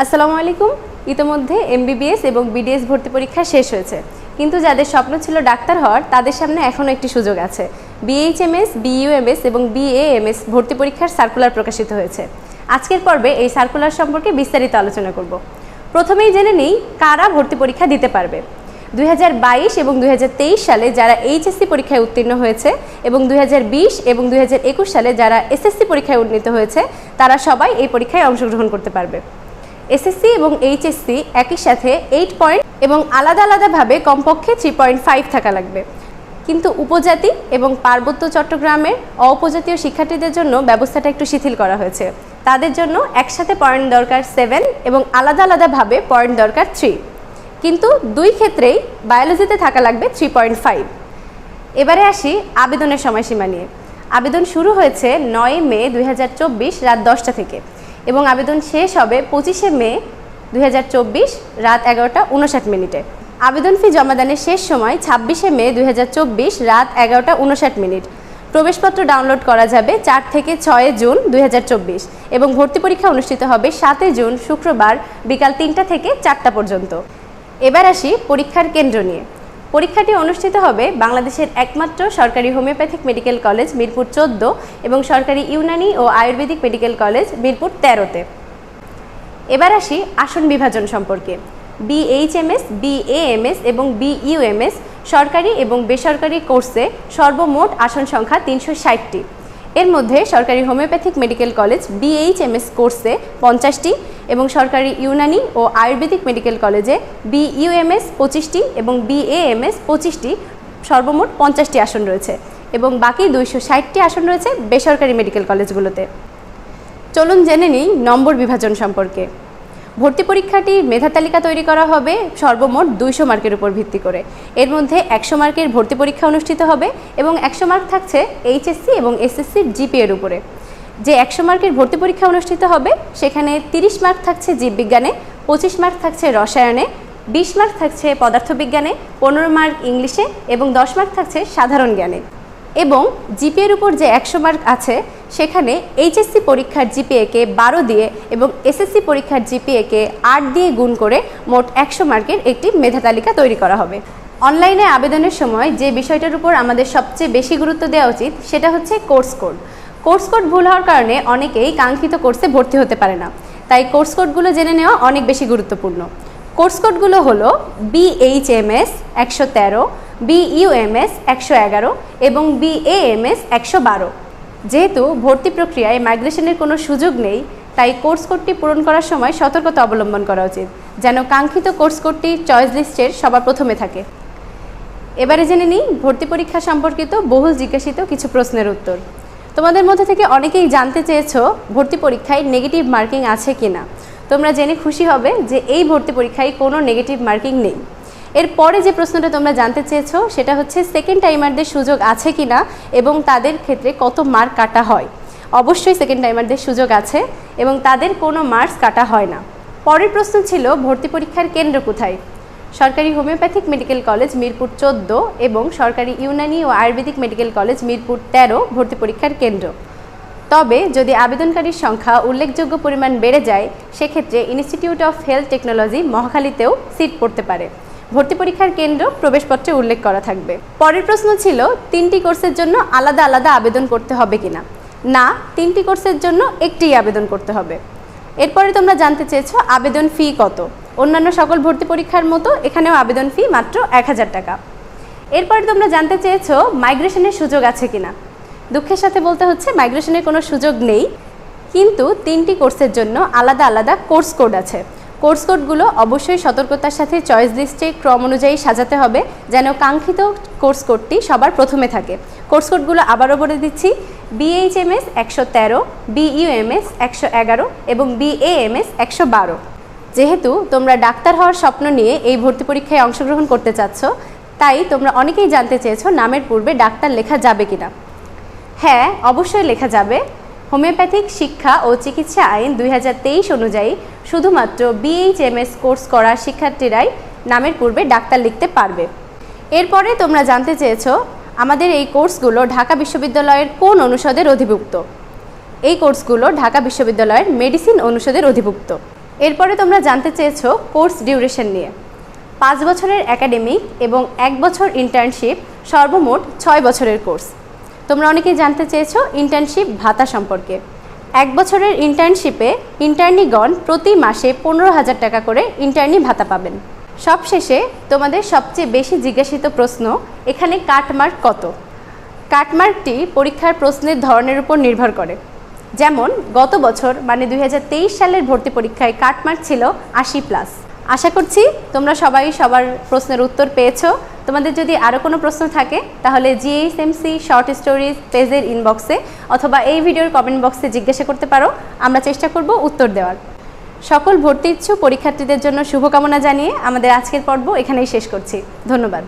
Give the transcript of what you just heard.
আসসালামু আলাইকুম। ইতিমধ্যে এমবিবিএস এবং বিডিএস ভর্তি পরীক্ষা শেষ হয়েছে, কিন্তু যাদের স্বপ্ন ছিল ডাক্তার হওয়ার তাদের সামনে এখনও একটি সুযোগ আছে। বিএইচএমএস, বিইউএমএস এবং বিএএমএস ভর্তি পরীক্ষার সার্কুলার প্রকাশিত হয়েছে। আজকের পর্বে এই সার্কুলার সম্পর্কে বিস্তারিত আলোচনা করব। প্রথমেই জেনে নিই কারা ভর্তি পরীক্ষা দিতে পারবে। 2022 এবং 2023 সালে যারা এইচএসসি পরীক্ষায় উত্তীর্ণ হয়েছে এবং 2020 এবং 2021 সালে যারা এসএসসি পরীক্ষায় উন্নীত হয়েছে তারা সবাই এই পরীক্ষায় অংশগ্রহণ করতে পারবে। এসএসসি এবং এইচএসসি একই সাথে 8 পয়েন্ট এবং আলাদা আলাদাভাবে কমপক্ষে 3.5 থাকা লাগবে। কিন্তু উপজাতি এবং পার্বত্য চট্টগ্রামের অউপজাতীয় শিক্ষার্থীদের জন্য ব্যবস্থাটা একটু শিথিল করা হয়েছে। তাদের জন্য একসাথে পয়েন্ট দরকার 7 এবং আলাদা আলাদাভাবে পয়েন্ট দরকার 3, কিন্তু দুই ক্ষেত্রেই বায়োলজিতে থাকা লাগবে 3.5। এবারে আসি আবেদনের সময়সীমা নিয়ে। আবেদন শুরু হয়েছে 9 মে 2024 রাত 10টা থেকে এবং আবেদন শেষ হবে 25 মে 2024 রাত 11টা 59 আবেদন ফি জমাদানের শেষ সময় 26 মে 2024 রাত 11টা 59। প্রবেশপত্র ডাউনলোড করা যাবে 4 থেকে 6 জুন 2024 এবং ভর্তি পরীক্ষা অনুষ্ঠিত হবে 7 জুন শুক্রবার বিকাল 3টা থেকে 4টা পর্যন্ত। এবার আসি পরীক্ষার কেন্দ্র নিয়ে। পরীক্ষাটি অনুষ্ঠিত হবে বাংলাদেশের একমাত্র সরকারি হোমিওপ্যাথিক মেডিকেল কলেজ মিরপুর 14 এবং সরকারি ইউনানি ও আয়ুর্বেদিক মেডিকেল কলেজ মিরপুর 13-তে। এবার আসি আসন বিভাজন সম্পর্কে। বিএইচএমএস, বিএএমএস এবং বিইউএমএস সরকারি এবং বেসরকারি কোর্সে সর্বমোট আসন সংখ্যা 360টি। এর মধ্যে সরকারি হোমিওপ্যাথিক মেডিকেল কলেজ বিএইচএমএস কোর্সে 50টি এবং সরকারি ইউনানি ও আয়ুর্বেদিক মেডিকেল কলেজে বিইউএমএস 25টি এবং বিএএমএস 25টি, সর্বমোট 50টি আসন রয়েছে এবং বাকি 260টি আসন রয়েছে বেসরকারি মেডিকেল কলেজগুলোতে। চলুন জেনে নিই নম্বর বিভাজন সম্পর্কে। ভর্তি পরীক্ষাটির মেধা তালিকা তৈরি করা হবে সর্বমোট 200 মার্কের উপর ভিত্তি করে। এর মধ্যে 100 মার্কের ভর্তি পরীক্ষা অনুষ্ঠিত হবে এবং 100 মার্ক থাকছে এইচএসসি এবং এসএসসির জিপিএর উপরে। যে 100 মার্কের ভর্তি পরীক্ষা অনুষ্ঠিত হবে সেখানে 30 মার্ক থাকছে জীববিজ্ঞানে, 25 মার্ক থাকছে রসায়নে, 20 মার্ক থাকছে পদার্থবিজ্ঞানে, 15 মার্ক ইংলিশে এবং 10 মার্ক থাকছে সাধারণ জ্ঞানে। এবং জিপিএর উপর যে 100 মার্ক আছে সেখানে এইচএসসি পরীক্ষার জিপিএকে 12 দিয়ে এবং এসএসসি পরীক্ষার জিপিএকে 8 দিয়ে গুণ করে মোট 100 মার্কের একটি মেধা তালিকা তৈরি করা হবে। অনলাইনে আবেদনের সময় যে বিষয়টার উপর আমাদের সবচেয়ে বেশি গুরুত্ব দেওয়া উচিত সেটা হচ্ছে কোর্স কোড। কোর্স কোড ভুল হওয়ার কারণে অনেকেই কাঙ্ক্ষিত কোর্সে ভর্তি হতে পারে না, তাই কোর্স কোডগুলো জেনে নেওয়া অনেক বেশি গুরুত্বপূর্ণ। কোর্স কোডগুলো হলো বিএইচএমএস 113, বিইউএমএস 111 এবং বিএএমএস 112। যেহেতু ভর্তি প্রক্রিয়ায় মাইগ্রেশনের কোনো সুযোগ নেই, তাই কোর্স কোডটি পূরণ করার সময় সতর্কতা অবলম্বন করা উচিত যেন কাঙ্ক্ষিত কোর্স কোডটি চয়েস লিস্টের সবার প্রথমে থাকে। এবারে জেনে নিই ভর্তি পরীক্ষা সম্পর্কিত বহুল জিজ্ঞাসিত কিছু প্রশ্নের উত্তর। তোমাদের মধ্যে থেকে অনেকেই জানতে চেয়েছো ভর্তি পরীক্ষায় নেগেটিভ মার্কিং আছে কিনা। তোমরা জেনে খুশি হবে যে এই ভর্তি পরীক্ষায় কোনো নেগেটিভ মার্কিং নেই। এরপরে যে প্রশ্নটা তোমরা জানতে চেয়েছো সেটা হচ্ছে সেকেন্ড টাইমারদের সুযোগ আছে কিনা এবং তাদের ক্ষেত্রে কত মার্ক কাটা হয়। অবশ্যই সেকেন্ড টাইমারদের সুযোগ আছে এবং তাদের কোনো মার্কস কাটা হয় না। পরের প্রশ্ন ছিল ভর্তি পরীক্ষার কেন্দ্র কোথায়। সরকারি হোমিওপ্যাথিক মেডিকেল কলেজ মিরপুর 14 এবং সরকারি ইউনানি ও আয়ুর্বেদিক মেডিকেল কলেজ মিরপুর 13 ভর্তি পরীক্ষার কেন্দ্র। তবে যদি আবেদনকারীর সংখ্যা উল্লেখযোগ্য পরিমাণ বেড়ে যায় সেক্ষেত্রে ইনস্টিটিউট অফ হেলথ টেকনোলজি মহাখালীতেও সিট পড়তে পারে। ভর্তি পরীক্ষার কেন্দ্র প্রবেশপত্রে উল্লেখ করা থাকবে। পরের প্রশ্ন ছিল 3টি কোর্সের জন্য আলাদা আলাদা আবেদন করতে হবে কিনা। না, 3টি কোর্সের জন্য একটিই আবেদন করতে হবে। এরপরে তোমরা জানতে চেয়েছো আবেদন ফি কত। অন্যান্য সকল ভর্তি পরীক্ষার মতো এখানেও আবেদন ফি মাত্র 1000 টাকা। এরপরে তোমরা জানতে চেয়েছো মাইগ্রেশনের সুযোগ আছে কিনা। দুঃখের সাথে বলতে হচ্ছে মাইগ্রেশনের কোনো সুযোগ নেই, কিন্তু 3টি কোর্সের জন্য আলাদা আলাদা কোর্স কোড আছে। কোর্স কোডগুলো অবশ্যই সতর্কতার সাথে চয়েস লিস্টে ক্রম অনুযায়ী সাজাতে হবে যেন কাঙ্ক্ষিত কোর্স কোডটি সবার প্রথমে থাকে। কোর্স কোডগুলো আবারও বলে দিচ্ছি, বিএইচএমএস 113, বিইউএমএস 111 এবং বিএএমএস 112। যেহেতু তোমরা ডাক্তার হওয়ার স্বপ্ন নিয়ে এই ভর্তি পরীক্ষায় অংশগ্রহণ করতে চাচ্ছ, তাই তোমরা অনেকেই জানতে চেয়েছো নামের পূর্বে ডাক্তার লেখা যাবে কিনা। হ্যাঁ, অবশ্যই লেখা যাবে। হোমিওপ্যাথিক শিক্ষা ও চিকিৎসা আইন 2023 অনুযায়ী শুধুমাত্র বিএইচএমএস কোর্স করা শিক্ষার্থীরাই নামের পূর্বে ডাক্তার লিখতে পারবে। এরপরে তোমরা জানতে চেয়েছো আমাদের এই কোর্সগুলো ঢাকা বিশ্ববিদ্যালয়ের কোন অনুষদের অধিভুক্ত। এই কোর্সগুলো ঢাকা বিশ্ববিদ্যালয়ের মেডিসিন অনুষদের অধিভুক্ত। এরপরে তোমরা জানতে চেয়েছো কোর্স ডিউরেশন নিয়ে। 5 বছরের একাডেমিক এবং 1 বছর ইন্টার্নশিপ, সর্বমোট 6 বছরের কোর্স। তোমরা অনেকেই জানতে চেয়েছো ইন্টার্নশিপ ভাতা সম্পর্কে। 1 বছরের ইন্টার্নশিপে ইন্টার্নিগণ প্রতি মাসে 15,000 টাকা করে ইন্টার্নি ভাতা পাবেন। সবশেষে তোমাদের সবচেয়ে বেশি জিজ্ঞাসিত প্রশ্ন, এখানে কাটমার্ক কত? কাটমার্কটি পরীক্ষার প্রশ্নের ধরনের উপর নির্ভর করে। যেমন গত বছর মানে 2023 সালের ভর্তি পরীক্ষায় কাটমার্ক ছিল 80+। আশা করছি তোমরা সবাই সবার প্রশ্নের উত্তর পেয়েছো। তোমাদের যদি আরও কোনো প্রশ্ন থাকে তাহলে GHMC শর্ট স্টোরিজ পেজের ইনবক্সে অথবা এই ভিডিওর কমেন্ট বক্সে জিজ্ঞাসা করতে পারো, আমরা চেষ্টা করব উত্তর দেওয়ার। সকল ভর্তি ইচ্ছুক পরীক্ষার্থীদের জন্য শুভকামনা জানিয়ে আমাদের আজকের পর্ব এখানেই শেষ করছি। ধন্যবাদ।